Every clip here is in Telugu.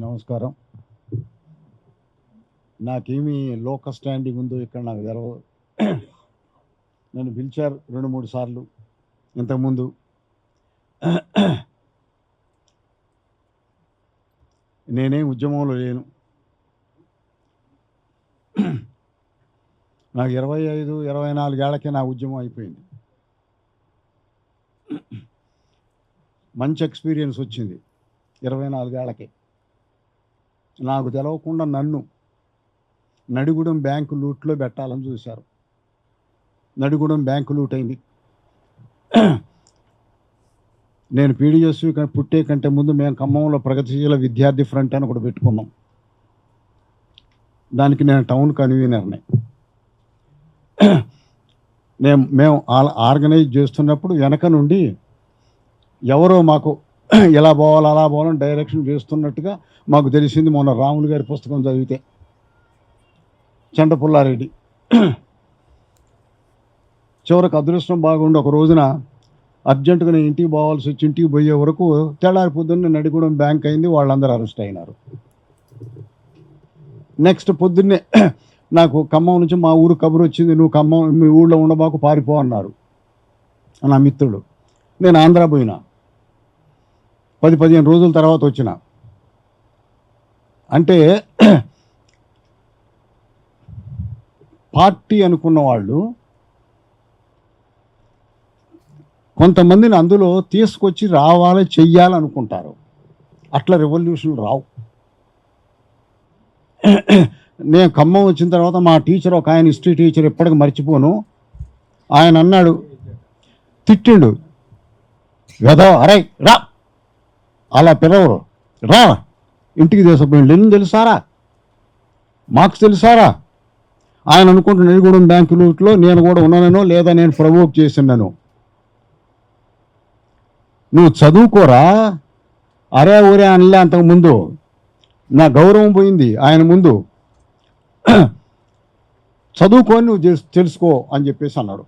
నమస్కారం. నాకేమీ లోక స్టాండింగ్ ఉందో ఇక్కడ నాకు తెలవదు. నన్ను పిలిచారు 2-3 సార్లు ఇంతకుముందు. నేనేం ఉద్యమంలో లేను. నాకు 25-24 ఏళ్లకే నా ఉద్యమం అయిపోయింది. మంచి ఎక్స్పీరియన్స్ వచ్చింది 24 ఏళ్లకే. నాకు తెలవకుండా నన్ను నడిగూడెం బ్యాంకు లూట్లో పెట్టాలని చూశారు. నడిగూడెం బ్యాంకు లూట్ అయింది. నేను పీడిఎస్ పుట్టే కంటే ముందు మేము ఖమ్మంలో ప్రగతిశీల విద్యార్థి ఫ్రంట్ అని ఒకటి పెట్టుకున్నాం. దానికి నేను టౌన్ కన్వీనర్ని. మేము ఆర్గనైజ్ చేస్తున్నప్పుడు వెనక నుండి ఎవరో మాకు ఎలా పోవాలి అలా పోవాలని డైరెక్షన్ చేస్తున్నట్టుగా మాకు తెలిసింది మొన్న రాములు గారి పుస్తకం చదివితే. చండపుల్లారెడ్డి చివరికి అదృష్టం బాగుండి ఒక రోజున అర్జెంటుగా నేను ఇంటికి పోవాల్సి వచ్చి ఇంటికి పోయే వరకు తెల్లారి పొద్దున్నే నడిగూడెం బ్యాంక్ అయింది. వాళ్ళందరూ అరెస్ట్ అయినారు. నెక్స్ట్ పొద్దున్నే నాకు ఖమ్మం నుంచి మా ఊరు కబురు వచ్చింది, నువ్వు ఖమ్మం మీ ఊళ్ళో ఉండబాకు పారిపో అన్నారు నా మిత్రుడు. నేను ఆంధ్ర పోయినా. 10-15 రోజుల తర్వాత వచ్చిన. అంటే పార్టీ అనుకున్న వాళ్ళు కొంతమందిని అందులో తీసుకొచ్చి రావాలి చెయ్యాలనుకుంటారు. అట్లా రెవల్యూషన్ రావు. నేను ఖమ్మం వచ్చిన తర్వాత మా టీచర్ ఒక ఆయన హిస్టరీ టీచర్ ఎప్పటికీ మర్చిపోను. ఆయన అన్నాడు, తిట్టిండు, వెధవ అరే రా, అలా పిలవరు, రా ఇంటికి తీసుకుపోయిండు. ఎన్ని తెలుసారా, మార్క్స్ తెలుసారా? ఆయన అనుకుంటున్న నడిగూడెం బ్యాంకు లూట్లో నేను కూడా ఉన్నానో లేదా నేను ప్రవోక్ చేసినాను. నువ్వు చదువుకోరా, అరే ఊరే అనలే. అంతకుముందు నా గౌరవం పోయింది ఆయన ముందు. చదువుకొని నువ్వు తెలుసుకో అని చెప్పేసి అన్నాడు.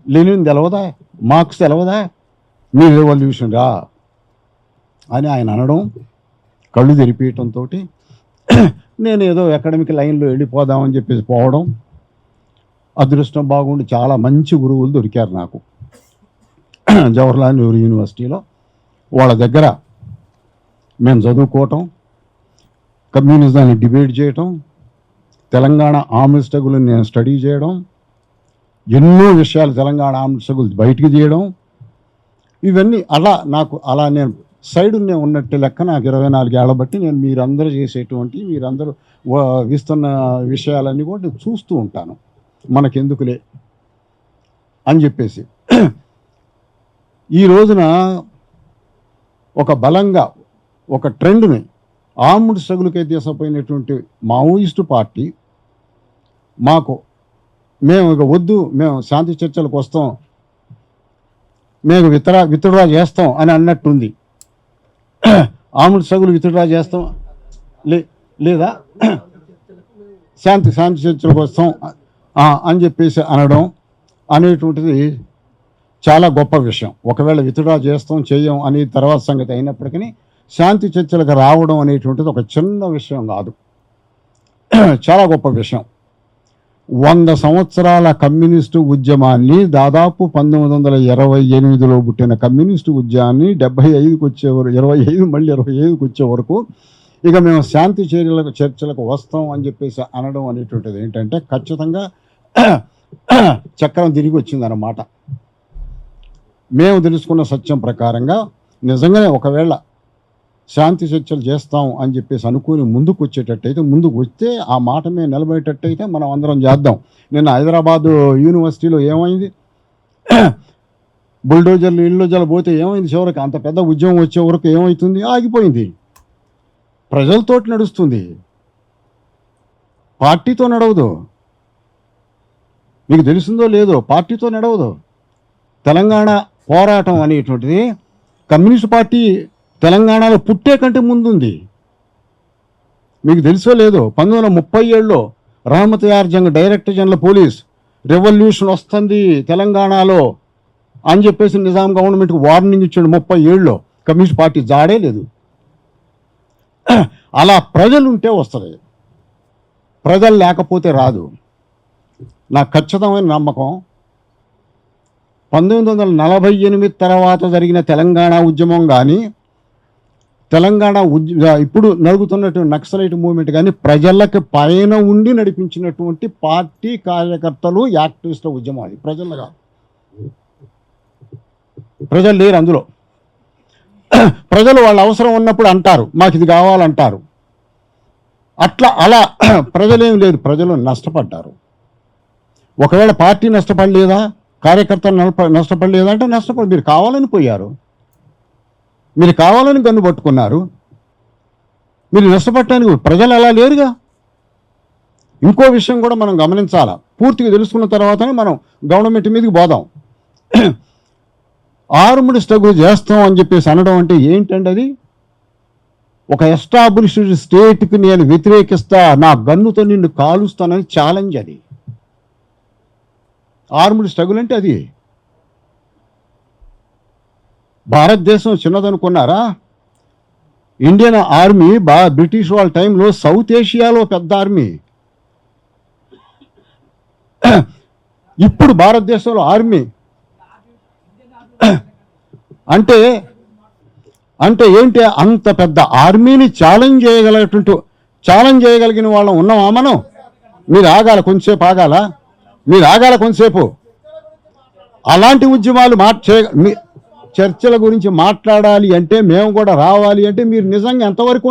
లెనిన్ తెలవదా, మార్క్స్ తెలవదా, మీ రెవల్యూషన్ రా అని ఆయన అనడం, కళ్ళు తెరిపేయటంతో నేను ఏదో అకాడమిక్ లైన్లో వెళ్ళిపోదామని చెప్పేసి పోవడం. అదృష్టం బాగుండి చాలా మంచి గురువులు దొరికారు నాకు జవహర్లాల్ నెహ్రూ యూనివర్సిటీలో. వాళ్ళ దగ్గర మేము చదువుకోవటం, కమ్యూనిజాన్ని డిబేట్ చేయటం, తెలంగాణ ఆర్మ్డ్ స్ట్రగుల్ని నేను స్టడీ చేయడం, ఎన్నో విషయాలు తెలంగాణ ఆర్మ్డ్ స్ట్రగుల్ బయటికి తీయడం, ఇవన్నీ అలా నేను సైడునే ఉన్నట్టు లెక్క. నాకు 24 ఏళ్ల బట్టి నేను మీరందరూ చేసేటువంటి మీరందరూ ఇస్తున్న విషయాలన్నీ కూడా చూస్తూ ఉంటాను. మనకెందుకులే అని చెప్పేసి ఈ రోజున ఒక బలంగా ఒక ట్రెండ్ని ఆర్మ్డ్ స్ట్రగుల్కి తీసుకుపోయినటువంటి మావోయిస్టు పార్టీ మేము ఇక వద్దు, మేము శాంతి చర్చలకు వస్తాం, మేము విత్డ్రా చేస్తాం అని అన్నట్టుంది. ఆర్మ్డ్ స్ట్రగుల్ విత్డ్రా చేస్తాం లేదా శాంతి చర్చలకు వస్తాం అని చెప్పేసి అనడం అనేటువంటిది చాలా గొప్ప విషయం. ఒకవేళ విత్డ్రా చేస్తాం చెయ్యం అనే తర్వాత సంగతి అయినప్పటికీ శాంతి చర్చలకు రావడం అనేటువంటిది ఒక చిన్న విషయం కాదు, చాలా గొప్ప విషయం. 100 సంవత్సరాల కమ్యూనిస్టు ఉద్యమాన్ని, దాదాపు 1928లో పుట్టిన కమ్యూనిస్టు ఉద్యమాన్ని 75కి వచ్చేవరకు, 25 మళ్ళీ 25కి వచ్చే వరకు ఇక మేము శాంతి చర్చలకు వస్తాం అని చెప్పేసి అనడం అనేటువంటిది ఏంటంటే ఖచ్చితంగా చక్రం తిరిగి వచ్చిందన్నమాట. మేము తెలుసుకున్న సత్యం ప్రకారంగా నిజంగానే ఒకవేళ శాంతి చర్చలు చేస్తాం అని చెప్పేసి అనుకుని ముందుకు వచ్చేటట్టయితే, ముందుకు వస్తే ఆ మాట మీద నిలబడేటట్టయితే మనం అందరం చేద్దాం. నిన్న హైదరాబాదు యూనివర్సిటీలో ఏమైంది, బుల్డోజర్లు ఇల్లోజర్లు పోతే ఏమైంది, చివరికి అంత పెద్ద ఉద్యమం వచ్చే వరకు ఏమవుతుంది, ఆగిపోయింది. ప్రజలతోటి నడుస్తుంది, పార్టీతో నడవదు. మీకు తెలిసిందో లేదో, పార్టీతో నడవదు. తెలంగాణ పోరాటం అనేటువంటిది కమ్యూనిస్ట్ పార్టీ తెలంగాణలో పుట్టే కంటే ముందుంది. మీకు తెలుసో లేదో, 1937లో Rahmat Yar Jung director general police revolution వస్తుంది తెలంగాణలో అని చెప్పేసి నిజాం గవర్నమెంట్కి వార్నింగ్ ఇచ్చాడు. 37లో కమ్యూనిస్ట్ పార్టీ జాడే లేదు. అలా ప్రజలు ఉంటే వస్తుంది, ప్రజలు లేకపోతే రాదు. నాకు ఖచ్చితమైన నమ్మకం 1948 తర్వాత జరిగిన తెలంగాణ ఉద్యమం కానీ, తెలంగాణ ఇప్పుడు నడుగుతున్నటువంటి నక్సలైట్ మూవ్మెంట్ కానీ ప్రజలకు పైన ఉండి నడిపించినటువంటి పార్టీ కార్యకర్తలు, యాక్టివిస్టుల ఉద్యమం. అది ప్రజలుగా, ప్రజలు లేరు అందులో. ప్రజలు వాళ్ళ అవసరం ఉన్నప్పుడు అంటారు, మాకు ఇది కావాలంటారు. అలా ప్రజలేం లేదు, ప్రజలు నష్టపడ్డారు. ఒకవేళ పార్టీ నష్టపడలేదా, కార్యకర్తలు నష్టపడలేదా అంటే నష్టపడి, మీరు కావాలని పోయారు, మీరు కావాలని గన్ను పట్టుకున్నారు, మీరు నష్టపడటానికి ప్రజలు అలా లేరుగా. ఇంకో విషయం కూడా మనం గమనించాలా, పూర్తిగా తెలుసుకున్న తర్వాతనే మనం గవర్నమెంట్ మీదకి పోదాం. ఆర్మ్డ్ స్ట్రగుల్ చేస్తాం అని చెప్పేసి అనడం అంటే ఏంటండి? అది ఒక ఎస్టాబ్లిష్డ్ స్టేట్కి నేను వ్యతిరేకిస్తా, నా గన్నుతో నిన్ను కాలుస్తానని ఛాలెంజ్. అది ఆర్మ్డ్ స్ట్రగుల్ అంటే అది. భారతదేశం చిన్నదనుకున్నారా? ఇండియన్ ఆర్మీ బ్రిటిష్ వాళ్ళ టైంలో సౌత్ ఏషియాలో పెద్ద ఆర్మీ. ఇప్పుడు భారతదేశంలో ఆర్మీ అంటే ఏంటి? అంత పెద్ద ఆర్మీని ఛాలెంజ్ చేయగలిగిన వాళ్ళం ఉన్నామా మనం? మీరు ఆగాల కొంచెంసేపు, కొంచెంసేపు. అలాంటి ఉద్యమాలు చర్చల గురించి మాట్లాడాలి అంటే, మేము కూడా రావాలి అంటే మీరు నిజంగా ఎంతవరకు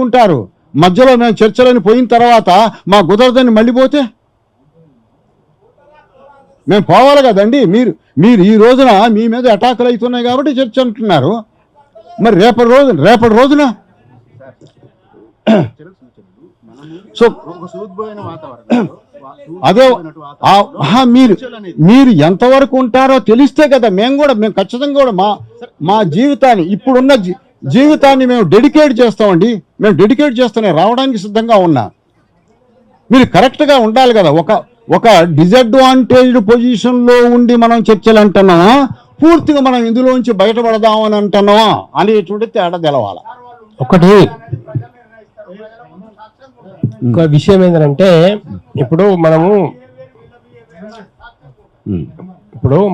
ఉంటారు? మధ్యలో మేము చర్చలని పోయిన తర్వాత మా కుదరదని మళ్ళీ పోతే మేము పోవాలి కదండి. మీరు ఈ రోజున మీ మీద అటాకులు అవుతున్నాయి కాబట్టి చర్చ అంటున్నారు. మరి రేపటి రోజున సో అదే మీరు ఎంతవరకు ఉంటారో తెలిస్తే కదా మేము ఖచ్చితంగా కూడా మా జీవితాన్ని, ఇప్పుడున్న జీవితాన్ని మేము డెడికేట్ చేస్తామండి. మేము డెడికేట్ చేస్తూనే రావడానికి సిద్ధంగా ఉన్నా. మీరు కరెక్ట్గా ఉండాలి కదా. ఒక డిసడ్వాంటేజ్డ్ పొజిషన్లో ఉండి మనం చర్చలు అంటున్నామా, పూర్తిగా మనం ఇందులోంచి బయటపడదామని అంటున్నామా అనేటువంటి తేడా తెలవాలి. ఒకటి ఇంకో విషయం ఏంటంటే, ఇప్పుడు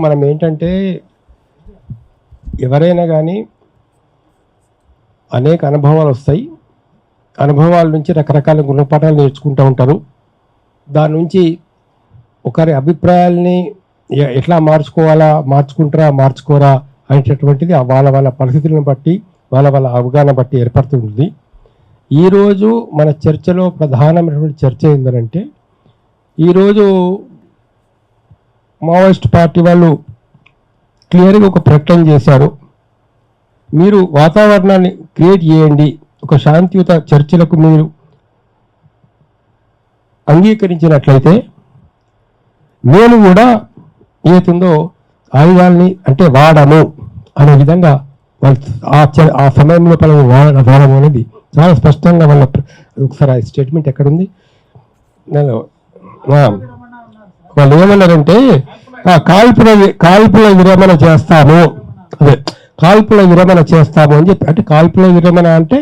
మనం ఏంటంటే, ఎవరైనా కానీ అనేక అనుభవాలు వస్తాయి. అనుభవాల నుంచి రకరకాల గుణపాఠాలు నేర్చుకుంటూ ఉంటారు. దాని నుంచి ఒకరి అభిప్రాయాల్ని ఎట్లా మార్చుకోరా అనేటటువంటిది వాళ్ళ పరిస్థితులను బట్టి, వాళ్ళ అవగాహన బట్టి ఏర్పడుతుంది. ఈరోజు మన చర్చలో ప్రధానమైనటువంటి చర్చ ఏంటంటే, ఈరోజు మావోయిస్ట్ పార్టీ వాళ్ళు క్లియర్గా ఒక ప్రకటన చేశారు. మీరు వాతావరణాన్ని క్రియేట్ చేయండి, ఒక శాంతియుత చర్చలకు మీరు అంగీకరించినట్లయితే నేను కూడా ఏతుందో ఆయుధాలని అంటే వాడము అనే విధంగా వాళ్ళు ఆ సమయంలో వాడము అనేది చాలా స్పష్టంగా ఒకసారి ఆ స్టేట్మెంట్ ఎక్కడుంది? వాళ్ళు ఏమన్నారంటే, కాల్పుల విరమణ చేస్తాము, కాల్పుల విరమణ చేస్తాము అని చెప్పి. అంటే కాల్పుల విరమణ అంటే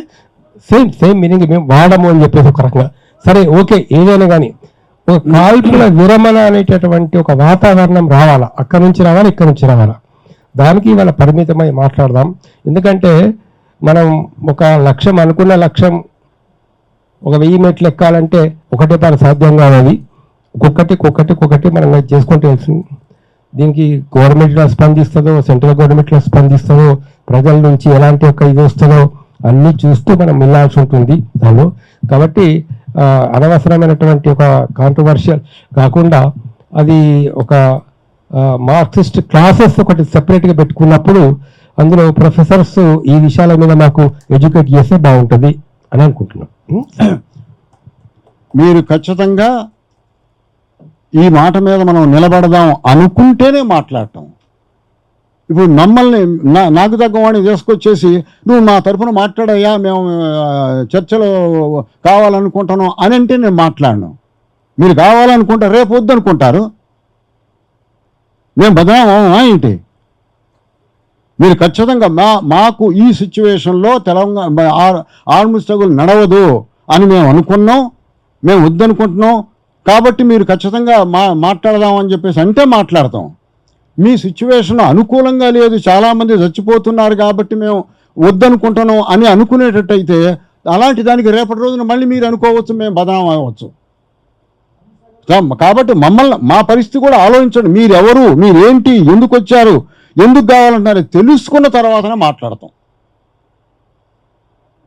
సేమ్ మీనింగ్, మేము వాడము అని చెప్పేసి ఒక రకంగా. సరే, ఓకే, ఏదైనా కానీ ఒక కాల్పుల విరమణ అనేటటువంటి ఒక వాతావరణం రావాలా, అక్కడి నుంచి రావాలా, ఇక్కడి నుంచి రావాలా. దానికి వాళ్ళ పరిమితమై మాట్లాడదాం. ఎందుకంటే మనం ఒక లక్ష్యం, అనుకున్న లక్ష్యం ఒక 1000 మెట్లు ఎక్కాలంటే ఒకటే పాటు సాధ్యం కావాలి. ఒక్కొక్కటి మనం చేసుకుంటూ వెళ్తుంది. దీనికి గవర్నమెంట్లో స్పందిస్తుందో, సెంట్రల్ గవర్నమెంట్లో స్పందిస్తుందో, ప్రజల నుంచి ఎలాంటి ఒక ఇది వస్తుందో అన్నీ చూస్తూ మనం వెళ్ళాల్సి ఉంటుంది దానిలో. కాబట్టి అనవసరమైనటువంటి ఒక కాంట్రవర్షియల్ కాకుండా, అది ఒక మార్క్సిస్ట్ క్లాసెస్ ఒకటి సెపరేట్గా పెట్టుకున్నప్పుడు అందులో ప్రొఫెసర్స్ ఈ విషయాల మీద మాకు ఎడ్యుకేట్ చేస్తే బాగుంటుంది అని అనుకుంటున్నాం. మీరు ఖచ్చితంగా ఈ మాట మీద మనం నిలబడదాం అనుకుంటేనే మాట్లాడటం. ఇప్పుడు మమ్మల్ని నాకు తగ్గవాడిని తీసుకొచ్చేసి నువ్వు మా తరఫున మాట్లాడయ్యా, మేము చర్చలో కావాలనుకుంటున్నాం అని అంటే నేను మాట్లాడను. మీరు కావాలనుకుంటారు, రేపు వద్దు అనుకుంటారు, మేము బదనామా ఏంటి? మీరు ఖచ్చితంగా మాకు ఈ సిచ్యువేషన్లో తెలంగాణ ఆర్మీ స్ట్రగుల్ నడవదు అని మేము అనుకున్నాం, మేము వద్దనుకుంటున్నాం. కాబట్టి మీరు ఖచ్చితంగా మాట్లాడదాం అని చెప్పేసి అంటే మాట్లాడతాం. మీ సిచ్యువేషన్ అనుకూలంగా లేదు, చాలామంది చచ్చిపోతున్నారు కాబట్టి మేము వద్దనుకుంటున్నాం అని అనుకునేటట్టయితే అలాంటి దానికి రేపటి రోజున మళ్ళీ మీరు అనుకోవచ్చు మేము బదనాం అవ్వచ్చు. కాబట్టి మా పరిస్థితి కూడా ఆలోచించండి. మీరెవరు, మీరేంటి, ఎందుకు వచ్చారు, ఎందుకు కావాలంటున్నారు తెలుసుకున్న తర్వాతనే మాట్లాడతాం.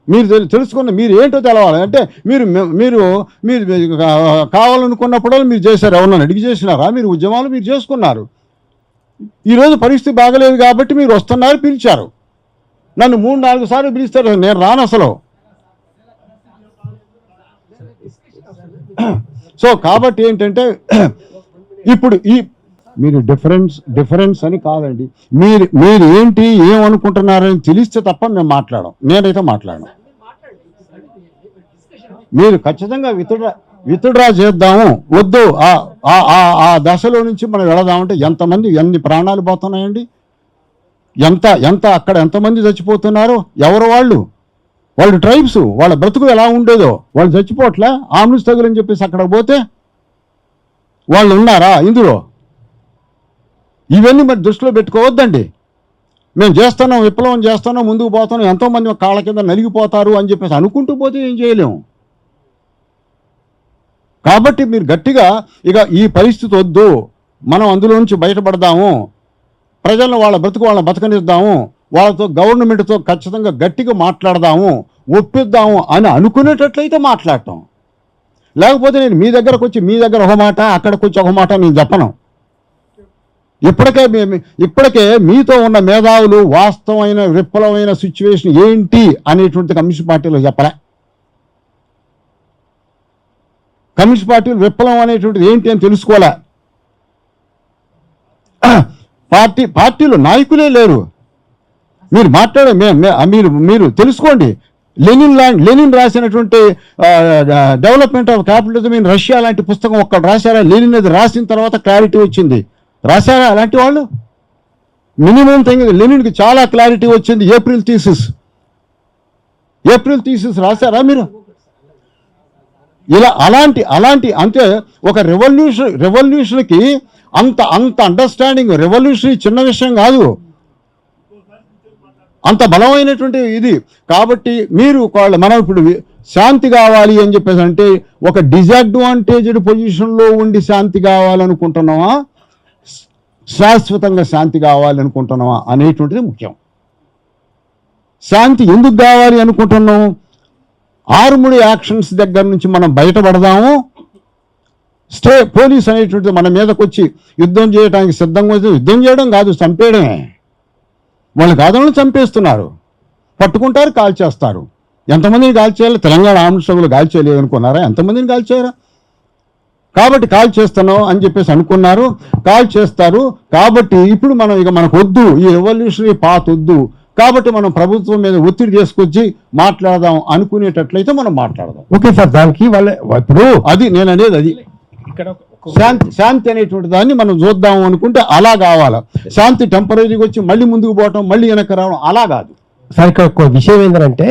మీరు తెలుసుకున్న మీరు ఏంటో తెలవాలి. అంటే మీరు మీరు మీరు కావాలనుకున్నప్పుడు మీరు చేశారు, ఎవరన్నా అడిగి చేసినారా? మీరు ఉద్యమాలు మీరు చేసుకున్నారు. ఈరోజు పరిస్థితి బాగలేదు కాబట్టి మీరు వస్తున్నారు, పిలిచారు. నన్ను 3-4 సార్లు పిలుస్తారు, నేను రాను అసలు. సో కాబట్టి ఏంటంటే ఇప్పుడు మీరు డిఫరెన్స్ అని కాదండి, మీరు ఏంటి ఏమనుకుంటున్నారని తెలిస్తే తప్ప మేము మాట్లాడం. నేనైతే మాట్లాడను. మీరు ఖచ్చితంగా విత్డ్రా చేద్దాము, వద్దు ఆ దశలో నుంచి మనం వెళదామంటే ఎన్ని ప్రాణాలు పోతున్నాయండి, అక్కడ ఎంతమంది చచ్చిపోతున్నారు, ఎవరు వాళ్ళు ట్రైబ్స్, వాళ్ళ బ్రతుకు ఎలా ఉండేదో వాళ్ళు చచ్చిపోవట్లే. ఆమ్లెస్ తగులని చెప్పేసి అక్కడ పోతే వాళ్ళు ఉన్నారా ఇందులో? ఇవన్నీ మరి దృష్టిలో పెట్టుకోవద్దండి. మేము చేస్తున్నాం, విప్లవం చేస్తున్నాం, ముందుకు పోతున్నాం, ఎంతోమంది కాళ్ళ కింద నలిగిపోతారు అని చెప్పేసి అనుకుంటూ పోతే ఏం చేయలేము. కాబట్టి మీరు గట్టిగా ఇక ఈ పరిస్థితి వద్దు, మనం అందులో నుంచి బయటపడదాము, ప్రజలను వాళ్ళ వాళ్ళని బతకనిద్దాము, వాళ్ళతో గవర్నమెంట్తో ఖచ్చితంగా గట్టిగా మాట్లాడదాము, ఒప్పిద్దాము అని అనుకునేటట్లయితే మాట్లాడటం. లేకపోతే నేను మీ దగ్గరకు వచ్చి మీ దగ్గర ఒక మాట, అక్కడికి వచ్చి ఒక మాట నేను చెప్పను. ఇప్పటికే మీతో ఉన్న మేధావులు వాస్తవమైన విప్లవమైన సిచ్యువేషన్ ఏంటి అనేటువంటి కమ్యూనిస్ట్ పార్టీలో చెప్పలే. కమ్యూనిస్ట్ పార్టీలు విప్లవం అనేటువంటిది ఏంటి అని తెలుసుకోలే. పార్టీలో నాయకులే లేరు. మీరు మాట్లాడే మీరు తెలుసుకోండి. లెనిన్ రాసినటువంటి development of capitalism in Russia లాంటి పుస్తకం ఒక్కడు రాశారా? లెనిన్ అది రాసిన తర్వాత క్లారిటీ వచ్చింది. రాశారా అలాంటి వాళ్ళు? మినిమం థింగ్ లెనిన్కి చాలా క్లారిటీ వచ్చింది. ఏప్రిల్ థీసిస్ రాశారా మీరు? ఇలా అలాంటి అంటే ఒక రెవల్యూషన్కి అంత అండర్స్టాండింగ్, రెవల్యూషన్ చిన్న విషయం కాదు, అంత బలమైనటువంటి ఇది. కాబట్టి మీరు మనం ఇప్పుడు శాంతి కావాలి అని చెప్పేసి అంటే ఒక డిసడ్వాంటేజ్డ్ పొజిషన్లో ఉండి శాంతి కావాలనుకుంటున్నావా, శాశ్వతంగా శాంతి కావాలనుకుంటున్నావా అనేటువంటిది ముఖ్యం. శాంతి ఎందుకు కావాలి అనుకుంటున్నాం? ఆర్మ్డ్ యాక్షన్స్ దగ్గర నుంచి మనం బయటపడదాము. పోలీస్ అనేటువంటిది మన మీదకి వచ్చి యుద్ధం చేయడానికి సిద్ధంగా వచ్చి, యుద్ధం చేయడం కాదు, చంపేయడమే. వాళ్ళు కాదని చంపేస్తున్నారు, పట్టుకుంటారు, కాల్ చేస్తారు. ఎంతమందిని కాల్ చేయాలి? తెలంగాణ ఆర్మ్డ్ స్ట్రగుల్ కాల్ చేయలేదు అనుకున్నారా? ఎంతమందిని కాల్ చేయరా? కాబట్టి కాల్ చేస్తున్నాం అని చెప్పేసి అనుకున్నారు, కాల్ చేస్తారు. కాబట్టి ఇప్పుడు మనకు వద్దు, ఈ రెవల్యూషనరీ పాత్ వద్దు, కాబట్టి మనం ప్రభుత్వం మీద ఒత్తిడి చేసుకొచ్చి మాట్లాడదాం అనుకునేటట్లయితే మనం మాట్లాడదాం. ఓకే సార్, దానికి ఇప్పుడు అది నేను అనేది, అది ఇక్కడ శాంతి అనేటువంటి దాన్ని మనం చూద్దాం అనుకుంటే అలా కావాలా. శాంతి టెంపరీగా వచ్చి మళ్ళీ ముందుకు పోవటం, మళ్ళీ వెనక్కి రావడం అలా కాదు. సార్ ఇక్కడ ఒక విషయం ఏంటంటే,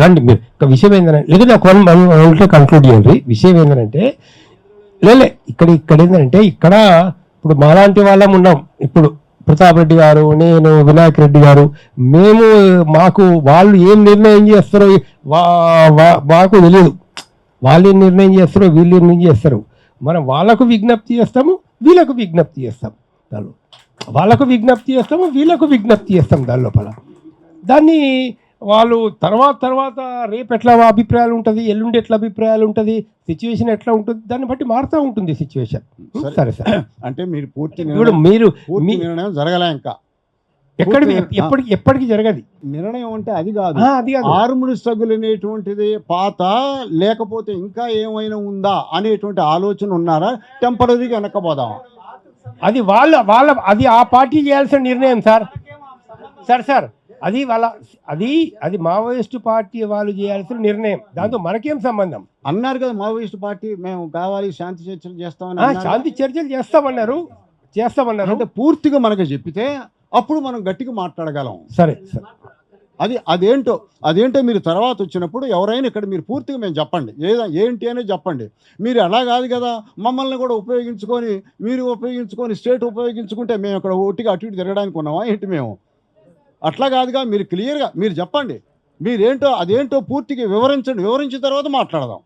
రండి మీరు, ఒక విషయం ఏంటంటే, లేదంటే ఒక 1 minute కంక్లూడ్ చేయండి. విషయం ఏంటంటే ఇక్కడ ఏంటంటే, ఇక్కడ ఇప్పుడు మాలాంటి వాళ్ళం ఉన్నాం. ఇప్పుడు ప్రతాప్ రెడ్డి గారు, నేను, వినాయక్ రెడ్డి గారు, మాకు వాళ్ళు ఏం నిర్ణయం చేస్తారో మాకు తెలియదు. వాళ్ళు ఏం నిర్ణయం చేస్తారో వీళ్ళు ఏం నిర్ణయం చేస్తారు. మనం వాళ్ళకు విజ్ఞప్తి చేస్తాము, వీళ్ళకు విజ్ఞప్తి చేస్తాం. వాళ్ళకు విజ్ఞప్తి చేస్తాము, వీళ్ళకు విజ్ఞప్తి చేస్తాం. దాని లోపల దాన్ని వాళ్ళు తర్వాత రేపు ఎట్లా అభిప్రాయాలు ఉంటుంది, ఎల్లుండి ఎట్లా అభిప్రాయాలు ఉంటుంది, సిచ్యువేషన్ ఎట్లా ఉంటుంది, దాన్ని బట్టి మారుతూ ఉంటుంది సిచ్యువేషన్. సరే సార్, అంటే మీరు నిర్ణయం జరగలే, ఇంకా ఎప్పటికీ జరగదు నిర్ణయం. అంటే అది కాదు, ఆర్మ్డ్ స్ట్రగుల్ అనేటువంటిది పాత, లేకపోతే ఇంకా ఏమైనా ఉందా అనేటువంటి ఆలోచన ఉన్నారా? టెంపరీగా వెనక్కపోదాం, అది అది ఆ పార్టీ చేయాల్సిన నిర్ణయం సార్. సార్ అది మావోయిస్టు పార్టీ వాళ్ళు చేయాల్సిన నిర్ణయం, దాంతో మనకేం సంబంధం? అన్నారు కదా మావోయిస్టు పార్టీ మేము కావాలి శాంతి చర్చలు చేస్తామని. శాంతి చర్చలు చేస్తామన్నారు. అంటే పూర్తిగా మనకు చెప్పితే అప్పుడు మనం గట్టిగా మాట్లాడగలం. సరే సరే అదేంటో మీరు తర్వాత వచ్చినప్పుడు ఎవరైనా ఇక్కడ మీరు పూర్తిగా మేము చెప్పండి, ఏంటి అనేది చెప్పండి. మీరు అలా కాదు కదా, మమ్మల్ని కూడా ఉపయోగించుకొని మీరు ఉపయోగించుకొని స్టేట్ ఉపయోగించుకుంటే మేము ఇక్కడ ఒట్టిగా అటు ఇటు తిరగడానికి ఉన్నామా ఏంటి మేము? అట్లా కాదుగా, మీరు క్లియర్గా మీరు చెప్పండి, మీరేంటో అదేంటో పూర్తిగా వివరించండి, వివరించిన తర్వాత మాట్లాడదాం.